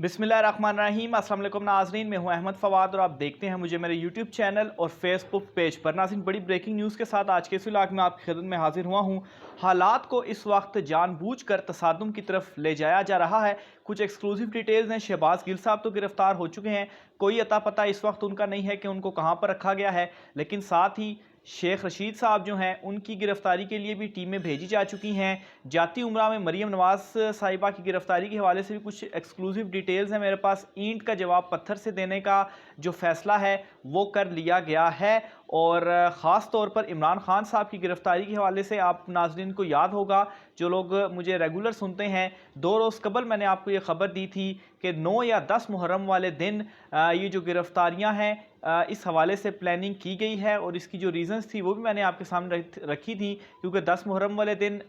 बिस्मिल्लाहिर्रहमानिर्रहीम। अस्सलाम वालेकुम नाज़रीन, मैं हूं अहमद फ़वाद और आप देखते हैं मुझे मेरे यूट्यूब चैनल और फेसबुक पेज पर। नाज़रीन, बड़ी ब्रेकिंग न्यूज़ के साथ आज के इस व्लॉग में आपकी खिदमत में हाजिर हुआ हूं। हालात को इस वक्त जानबूझकर तसादुम की तरफ ले जाया जा रहा है। कुछ एक्सक्लूसिव डिटेल्स हैं। शहबाज गिल साहब तो गिरफ्तार हो चुके हैं, कोई अता पता इस वक्त उनका नहीं है कि उनको कहाँ पर रखा गया है। लेकिन साथ ही शेख रशीद साहब जो हैं उनकी गिरफ्तारी के लिए भी टीमें भेजी जा चुकी हैं। जाती उमरा में मरीम नवाज़ साहिबा की गिरफ्तारी के हवाले से भी कुछ एक्सक्लूसिव डिटेल्स हैं मेरे पास। ईंट का जवाब पत्थर से देने का जो फैसला है वो कर लिया गया है। और ख़ास तौर पर इमरान खान साहब की गिरफ्तारी के हवाले से आप नाज़रीन को याद होगा, जो लोग मुझे रेगुलर सुनते हैं, 2 रोज़ कबल मैंने आपको ये ख़बर दी थी कि 9 या 10 मुहर्रम वाले दिन ये जो गिरफ्तारियां हैं इस हवाले से प्लानिंग की गई है। और इसकी जो रीज़न्स थी वो भी मैंने आपके सामने रखी थी, क्योंकि 10 मुहर्रम वाले दिन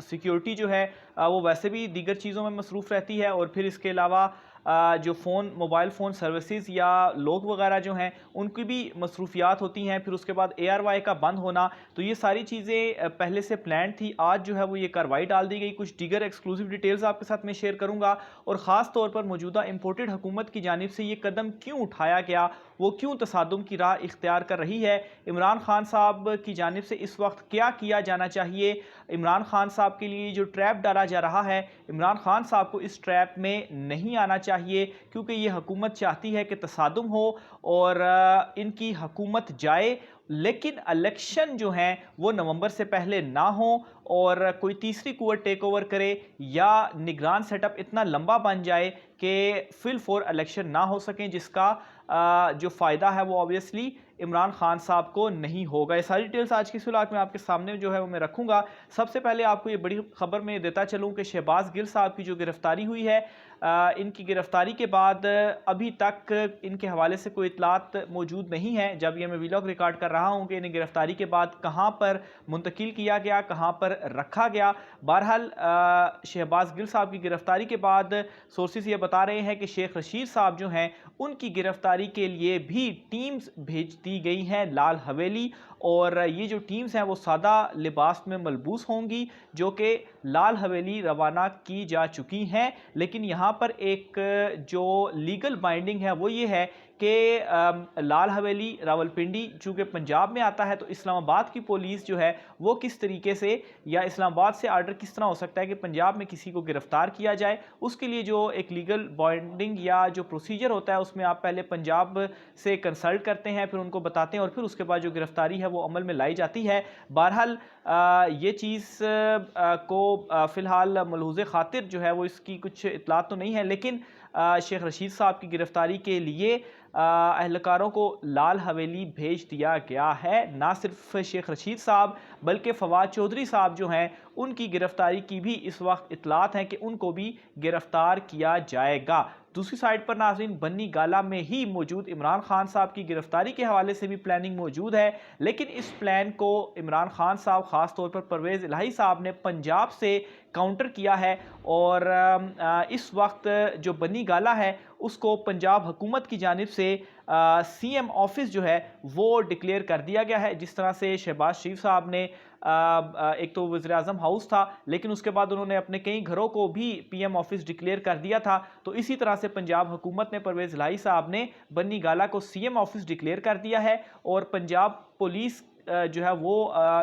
सिक्योरिटी जो है वो वैसे भी दीगर चीज़ों में मसरूफ़ रहती है। और फिर इसके अलावा जो मोबाइल फ़ोन सर्विसेज या लोग वगैरह जो हैं उनकी भी मसरूफियात होती हैं। फिर उसके बाद ARY का बंद होना, तो ये सारी चीज़ें पहले से प्लान थी। आज जो है वो ये कार्रवाई डाल दी गई। कुछ दीगर एक्सक्लूसिव डिटेल्स आपके साथ मैं शेयर करूँगा और ख़ास तौर पर मौजूदा इम्पोर्टेड हुकूमत की जानिब से ये कदम क्यों उठाया गया, वो क्यों तसादुम की राह इख्तियार कर रही है। इमरान खान साहब की जानिब से इस वक्त क्या किया जाना चाहिए। इमरान खान साहब के लिए जो ट्रैप डाला जा रहा है, इमरान खान साहब को इस ट्रैप में नहीं आना चाहिए, क्योंकि ये हुकूमत चाहती है कि तसादुम हो और इनकी हुकूमत जाए, लेकिन इलेक्शन जो हैं वो नवंबर से पहले ना हो और कोई तीसरी कुव्वत टेक ओवर करे या निगरान सेटअप इतना लंबा बन जाए कि फिल फॉर इलेक्शन ना हो सकें, जिसका जो फ़ायदा है वो ऑब्वियसली इमरान खान साहब को नहीं होगा। ये सारी डिटेल्स आज की इस व्लॉग में आपके सामने जो है वो मैं रखूँगा। सबसे पहले आपको ये बड़ी खबर मैं देता चलूँ कि शहबाज गिल साहब की जो गिरफ्तारी हुई है, इनकी गिरफ्तारी के बाद अभी तक इनके हवाले से कोई इतलात मौजूद नहीं है। जब ये मैं व्लॉग रिकॉर्ड कर रहा हूँ कि इन्हें गिरफ्तारी के बाद कहाँ पर मुंतकिल किया गया, कहाँ पर रखा गया। बहरहाल शहबाज गिल साहब की गिरफ्तारी के बाद सोर्सेज ये बता रहे हैं कि शेख रशीद साहब जो हैं उनकी गिरफ्तारी के लिए भी टीम्स भेज दी गई हैं लाल हवेली। और ये जो टीम्स हैं वो सादा लिबास में मलबूस होंगी, जो कि लाल हवेली रवाना की जा चुकी हैं। लेकिन यहाँ पर एक जो लीगल बाइंडिंग है वो ये है कि लाल हवेली रावलपिंडी चूँकि पंजाब में आता है, तो इस्लामाबाद की पुलिस जो है वो किस तरीके से या इस्लामाबाद से आर्डर किस तरह हो सकता है कि पंजाब में किसी को गिरफ्तार किया जाए। उसके लिए जो एक लीगल बाइंडिंग या जो प्रोसीजर होता है उसमें आप पहले पंजाब से कंसल्ट करते हैं, फिर उनको बताते हैं और फिर उसके बाद जो गिरफ्तारी है वो अमल में लाई जाती है। बहरहाल ये चीज़ को फ़िलहाल मलहूज़े खातिर जो है वो इसकी कुछ इतलात तो नहीं है, लेकिन शेख रशीद साहब की गिरफ्तारी के लिए अहलकारों को लाल हवेली भेज दिया गया है। ना सिर्फ शेख रशीद साहब बल्कि फवाद चौधरी साहब जो हैं उनकी गिरफ्तारी की भी इस वक्त इतलात हैं कि उनको भी गिरफ्तार किया जाएगा। दूसरी साइड पर नाज़रीन, बन्नी गाला में ही मौजूद इमरान खान साहब की गिरफ्तारी के हवाले से भी प्लानिंग मौजूद है, लेकिन इस प्लान को इमरान खान साहब ख़ास तौर पर परवेज़ इलाही साहब ने पंजाब से काउंटर किया है। और इस वक्त जो बन्नी गाला है उसको पंजाब हुकूमत की जानिब से CM ऑफिस जो है वो डिक्लेयर कर दिया गया है। जिस तरह से शहबाज शरीफ साहब ने एक तो वज़ीर आज़म हाउस था, लेकिन उसके बाद उन्होंने अपने कई घरों को भी PM ऑफिस डिक्लेयर कर दिया था, तो इसी तरह से पंजाब हुकूमत ने परवेज़ इलाही साहब ने बन्नी गाला को CM ऑफिस डिक्लेयर कर दिया है। और पंजाब पुलिस जो है वो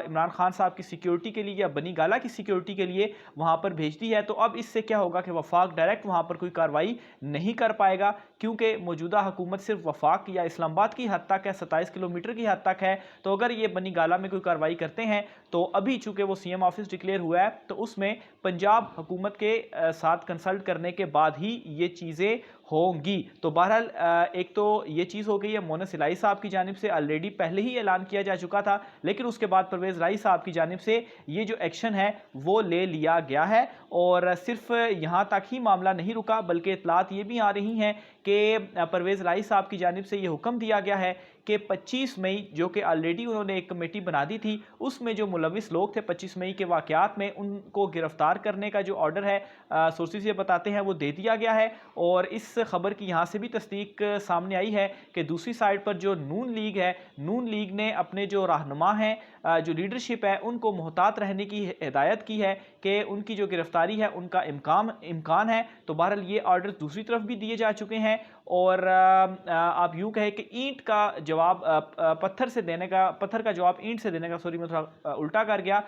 इमरान खान साहब की सिक्योरिटी के लिए या बनी गाला की सिक्योरिटी के लिए वहाँ पर भेजती है। तो अब इससे क्या होगा कि वफाक डायरेक्ट वहाँ पर कोई कार्रवाई नहीं कर पाएगा, क्योंकि मौजूदा हुकूमत सिर्फ वफाक या इस्लामाबाद की हद तक है, 27 किलोमीटर की हद तक है। तो अगर ये बनी गाला में कोई कार्रवाई करते हैं तो अभी चूँकि वो CM ऑफिस डिक्लेयर हुआ है तो उसमें पंजाब हुकूमत के साथ कंसल्ट करने के बाद ही ये चीज़ें होंगी। तो बहरहाल एक तो ये चीज़ हो गई है। मोनस इलाही साहब की जानिब से ऑलरेडी पहले ही ऐलान किया जा चुका था, लेकिन उसके बाद परवेज़ इलाही साहब की जानिब से ये जो एक्शन है वो ले लिया गया है। और सिर्फ यहाँ तक ही मामला नहीं रुका, बल्कि इतलात ये भी आ रही हैं कि परवेज़ इलाही साहब की जानिब से ये हुक्म दिया गया है कि 25 मई जो कि ऑलरेडी उन्होंने एक कमेटी बना दी थी, उसमें जो मुलविस लोग थे 25 मई के वाक़यात में, उनको गिरफ्तार करने का जो ऑर्डर है सोर्सेज ये बताते हैं वो दे दिया गया है। और इस खबर की यहाँ से भी तस्दीक सामने आई है कि दूसरी साइड पर जो नून लीग है, नून लीग ने अपने जो रहनुमा हैं, जो लीडरशिप है, उनको मोहतात रहने की हिदायत की है कि उनकी जो गिरफ्तारी है उनका इम्कान है। तो बहरहाल ये ऑर्डर दूसरी तरफ भी दिए जा चुके हैं। और आप यूँ कहें कि ईंट का जवाब पत्थर का जवाब ईंट से देने का, सॉरी मैं थोड़ा उल्टा कर गया,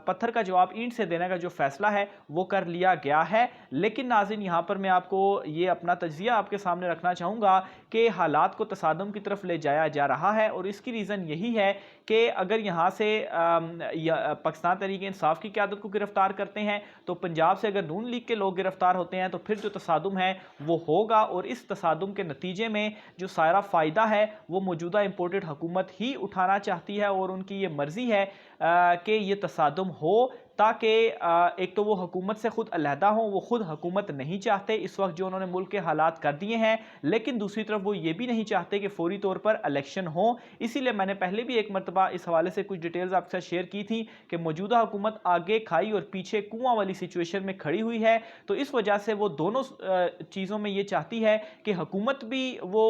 पत्थर का जवाब ईंट से देने का जो फैसला है वो कर लिया गया है। लेकिन नाज़रीन, यहाँ पर मैं आपको ये अपना तज्ज़िया आपके सामने रखना चाहूँगा कि हालात को तसादुम की तरफ ले जाया जा रहा है। और इसकी रीज़न यही है कि अगर यहाँ से पाकिस्तान तहरीक इंसाफ की क़यादत को गिरफ्तार करते हैं, तो पंजाब से अगर नून लीग के लोग गिरफ्तार होते हैं तो फिर जो तसादुम है वो होगा। और इस तसादुम के नतीजे में जो सारा फ़ायदा है वो मौजूदा इम्पोर्टेड हुकूमत ही उठाना चाहती है। और उनकी ये मर्ज़ी है कि ये तसादुम हो, ताकि एक तो वो हुकूमत से ख़ुद अलहदा हों, वो ख़ुद हुकूमत नहीं चाहते इस वक्त जो उन्होंने मुल्क के हालात कर दिए हैं। लेकिन दूसरी तरफ वो ये भी नहीं चाहते कि फ़ौरी तौर पर इलेक्शन हो। इसीलिए मैंने पहले भी एक मरतबा इस हवाले से कुछ डिटेल्स आपके साथ शेयर की थी कि मौजूदा हुकूमत आगे खाई और पीछे कुआं वाली सिचुएशन में खड़ी हुई है। तो इस वजह से वो दोनों चीज़ों में ये चाहती है कि हुकूमत भी वो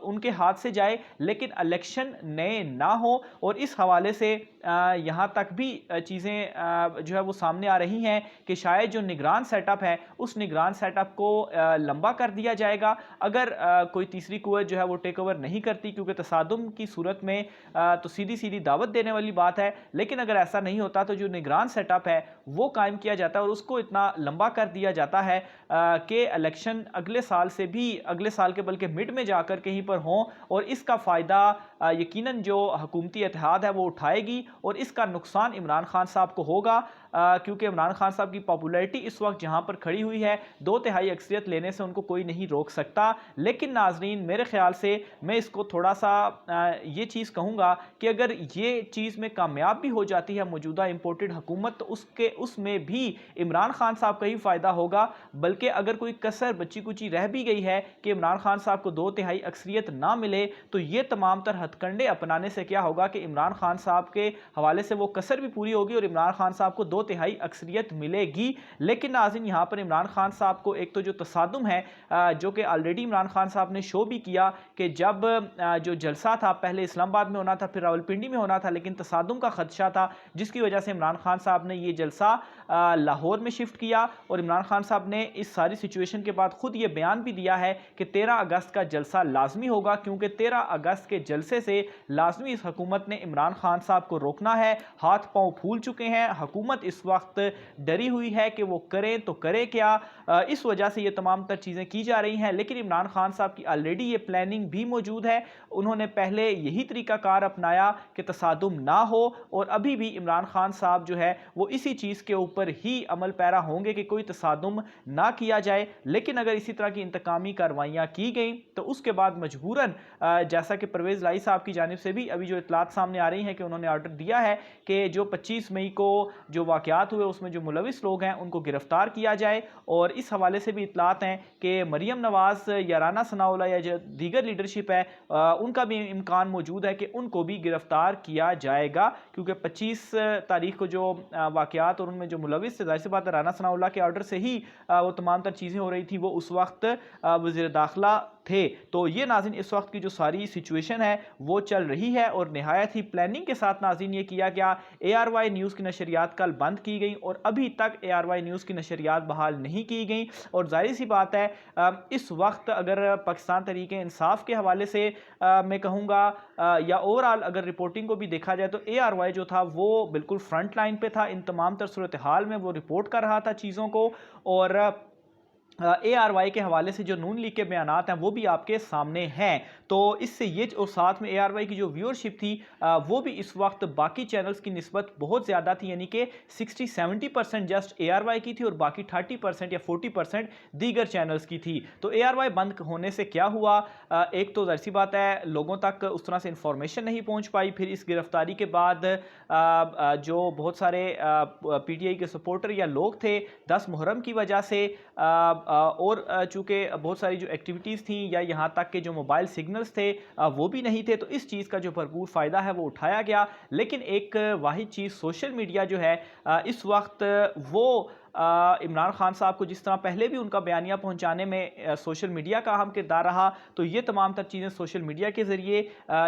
उनके हाथ से जाए, लेकिन इलेक्शन नए ना हो। और इस हवाले से यहाँ तक भी चीज़ें जो है वो सामने आ रही हैं कि शायद जो निगरान सेटअप है उस निगरान सेटअप को लंबा कर दिया जाएगा अगर कोई तीसरी कुव्वत जो है वो टेक ओवर नहीं करती, क्योंकि तसादुम की सूरत में तो सीधी सीधी दावत देने वाली बात है। लेकिन अगर ऐसा नहीं होता तो जो निगरान सेटअप है वो कायम किया जाता है और उसको इतना लंबा कर दिया जाता है कि इलेक्शन अगले साल से भी, अगले साल के बल्कि मिड में जाकर कहीं पर हों। और इसका फ़ायदा यकीनन जो हुकूमती इत्तेहाद है वो उठाएगी और इसका नुकसान इमरान खान साहब को होगा, क्योंकि इमरान खान साहब की पॉपुलैरिटी इस वक्त जहां पर खड़ी हुई है 2/3 अक्सरियत लेने से उनको कोई नहीं रोक सकता। लेकिन नाजरीन, मेरे ख्याल से मैं इसको थोड़ा सा ये चीज़ कहूँगा कि अगर ये चीज़ में कामयाब भी हो जाती है मौजूदा इम्पोर्टेड हुकूमत, तो उसमें भी इमरान खान साहब का ही फ़ायदा होगा। बल्कि अगर कोई कसर बची कुची रह भी गई है कि इमरान खान साहब को 2/3 अक्सरियत ना मिले, तो ये तमाम तर हथकंडे अपनाने से क्या होगा कि इमरान खान साहब के हवाले से वो कसर भी पूरी होगी और इमरान खान साहब को 2/3 अक्सरियत मिलेगी। लेकिन नाज़रीन, यहाँ पर इमरान खान साहब को एक तो जो तसादुम है, जो कि ऑलरेडी इमरान खान साहब ने शो भी किया कि जब जो जलसा था पहले इस्लामाबाद में होना था, फिर रावलपिंडी में होना था, लेकिन तसादुम का खदशा था जिसकी वजह से इमरान खान साहब ने ये जलसा लाहौर में शिफ्ट किया। और इमरान खान साहब ने इस सारी सिचुएशन के बाद खुद ये बयान भी दिया है कि 13 अगस्त का जलसा लाजमी होगा, क्योंकि 13 अगस्त के जलसे से लाजमी इस हुकूमत ने इमरान खान साहब को रोकना है। हाथ पांव फूल चुके हैं, हुकूमत इस वक्त डरी हुई है कि वो करें तो करे क्या। इस वजह से ये तमाम तर चीज़ें की जा रही हैं। लेकिन इमरान खान साहब की ऑलरेडी ये प्लानिंग भी मौजूद है। उन्होंने पहले यही तरीकाकार अपनाया कि तसादुम ना हो, और अभी भी इमरान खान साहब जो है वो इसी चीज़ के ऊपर ही अमल पैरा होंगे कि कोई तसादुम ना किया जाए। लेकिन अगर इसी तरह की इंतकामी कार्रवाइयाँ की गई तो उसके बाद मजबूरन, जैसा कि परवेज़ लाई साहब की जानिब से भी अभी जो इतलात सामने आ रही हैं कि उन्होंने ऑर्डर दिया है कि जो 25 मई को जो वाक़यात हुए उसमें जो मुलविस लोग हैं उनको गिरफ्तार किया जाए। और इस हवाले से भी इतलात हैं कि मरियम नवाज़ या राना सनाउल्लाह या जो दीगर लीडरशिप है उनका भी इम्कान मौजूद है कि उनको भी गिरफ्तार किया जाएगा, क्योंकि 25 तारीख को जो वाक़यात और उनमें जो मुलविस थे, ज़ाहिर सी बात है राना सनाउल्लाह के ऑर्डर से ही वो तमाम तर चीज़ें हो रही थी, वो उस वक्त वज़ीर दाखिला थे। तो ये नाज़रीन इस वक्त की जो सारी सिचुएशन है वो चल रही है और नहायत ही प्लानिंग के साथ नाज़रीन ये किया गया। ARY न्यूज़ की नशरियात कल बंद की गई और अभी तक ARY न्यूज़ की नशरियात बहाल नहीं की गई। और जाहिर सी बात है इस वक्त अगर पाकिस्तान तहरीक इंसाफ के हवाले से मैं कहूँगा या ओवरऑल अगर रिपोर्टिंग को भी देखा जाए तो ARY जो था वो बिल्कुल फ्रंट लाइन पे था, इन तमाम तर सूरत हाल में वो रिपोर्ट कर रहा था चीज़ों को। और ARY के हवाले से जो नून लीग के बयानात हैं वो भी आपके सामने हैं। तो इससे ये, और साथ में ARY की जो व्यूअरशिप थी वो भी इस वक्त बाकी चैनल्स की निस्बत बहुत ज़्यादा थी, यानी कि 60-70% जस्ट ARY की थी और बाकी 30% या 40% दीगर चैनल्स की थी। तो ARY बंद होने से क्या हुआ, एक तो ज़ाहिर सी बात है लोगों तक उस तरह से इंफॉर्मेशन नहीं पहुँच पाई। फिर इस गिरफ्तारी के बाद जो बहुत सारे PTI के सपोर्टर या लोग थे 10 मुहर्रम की वजह से और चूँकि बहुत सारी जो एक्टिविटीज़ थी या यहाँ तक के जो मोबाइल सिग्नल्स थे वो भी नहीं थे, तो इस चीज़ का जो भरपूर फ़ायदा है वो उठाया गया। लेकिन एक वाहिद चीज़ सोशल मीडिया जो है इस वक्त वो इमरान खान साहब को जिस तरह पहले भी उनका बयानिया पहुंचाने में सोशल मीडिया का अहम किरदार रहा, तो ये तमाम तर चीज़ें सोशल मीडिया के ज़रिए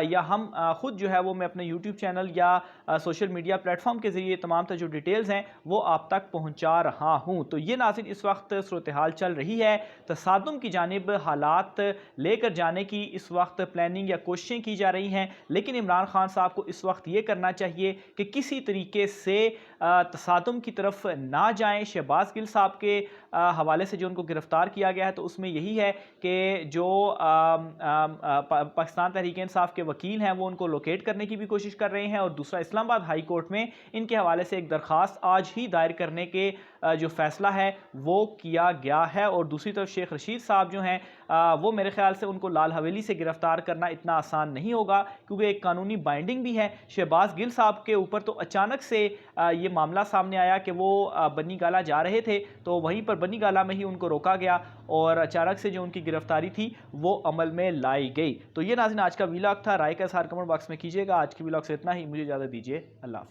या हम ख़ुद जो है वो मैं अपने यूट्यूब चैनल या सोशल मीडिया प्लेटफॉर्म के ज़रिए तमाम तर जो डिटेल्स हैं वो आप तक पहुंचा रहा हूं। तो ये नाज़रीन इस वक्त सूरत हाल चल रही है, तसादुम की जानिब हालात लेकर जाने की इस वक्त प्लानिंग या कोशिशें की जा रही हैं। लेकिन इमरान खान साहब को इस वक्त ये करना चाहिए कि किसी तरीके से तसादुम की तरफ ना जाएं। शहबाज गिल साहब के हवाले से जो उनको गिरफ्तार किया गया है, तो उसमें यही है कि जो पाकिस्तान तहरीक इंसाफ के वकील हैं वो उनको लोकेट करने की भी कोशिश कर रहे हैं, और दूसरा इस्लामाबाद हाई कोर्ट में इनके हवाले से एक दरख्वास्त आज ही दायर करने के जो फैसला है वो किया गया है। और दूसरी तरफ शेख रशीद साहब जो हैं वो मेरे ख्याल से उनको लाल हवेली से गिरफ्तार करना इतना आसान नहीं होगा, क्योंकि एक कानूनी बाइंडिंग भी है। शहबाज गिल साहब के ऊपर तो अचानक से ये मामला सामने आया कि वो बनी गाला जा रहे थे, तो वहीं पर बनी गाला में ही उनको रोका गया और अचानक से जो उनकी गिरफ्तारी थी वो अमल में लाई गई। तो ये नाज़रीन आज का व्लॉग था, राय का इज़हार कमेंट बॉक्स में कीजिएगा। आज के व्लॉग से इतना ही, मुझे इजाज़त दीजिए, अल्लाह हाफ़िज़।